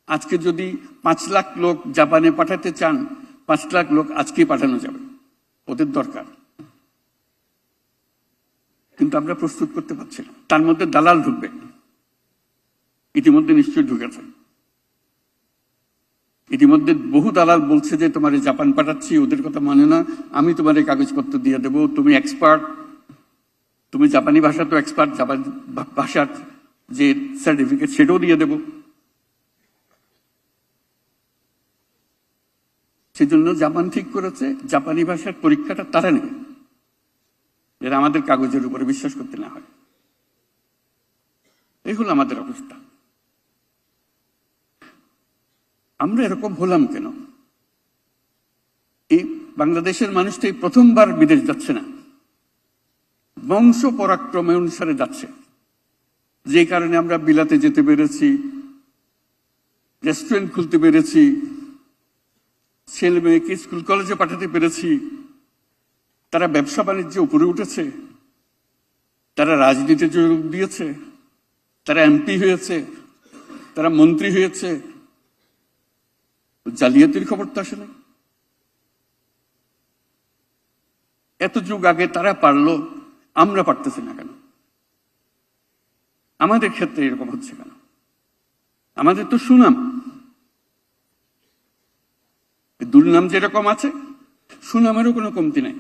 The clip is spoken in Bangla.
আজকে যদি 5 লাখ লোক জাপানে পাঠাতে চান, 5 লাখ লোক আজকেই পাঠানো যাবে, ওদের দরকার। কিন্তু আমরা প্রস্তুত করতে পারছি না। তার মধ্যে দালাল ঢুকবে, ইতিমধ্যে নিশ্চয়ই ঢুকেছে। ইতিমধ্যে বহু দালাল বলছে যে তোমার জাপান পাঠাচ্ছি, ওদের কথা মানে না, আমি তোমার এই কাগজপত্র দিয়ে দেবো, তুমি এক্সপার্ট, তুমি জাপানি ভাষা তো এক্সপার্ট, জাপানি ভাষার যে সার্টিফিকেট সেটাও দিয়ে দেব। সেজন্য জাপান ঠিক করেছে জাপানি ভাষার পরীক্ষাটা তারা নেবে, এরা আমাদের কাগজের উপরে বিশ্বাস করতে না হয়। এই হলো আমাদের অবস্থা। আমরা এরকম হলাম কেন? এই বাংলাদেশের মানুষটা এই প্রথমবার বিদেশ যাচ্ছে না, বংশ পরাক্রমে অনুসারে যাচ্ছে। যে কারণে আমরা বিলাতে যেতে পেরেছি, রেস্টুরেন্ট খুলতে পেরেছি, ছেলে মেয়েকে স্কুল কলেজে পাঠাতে পেরেছি, তারা ব্যবসা বাণিজ্যে উপরে উঠেছে, তারা রাজনীতিতে যোগ দিয়েছে, তারা এমপি হয়েছে, তারা মন্ত্রী হয়েছে। জালিয়াতির খবর তো আসলে এত যুগ আগে তারা পারলো, আমরা পারতেছি না কেন? আমাদের ক্ষেত্রে এরকম হচ্ছে কেন? আমাদের তো সুনাম, দুর্নাম যেরকম আছে সুনামেরও কোনো কমতি নাই।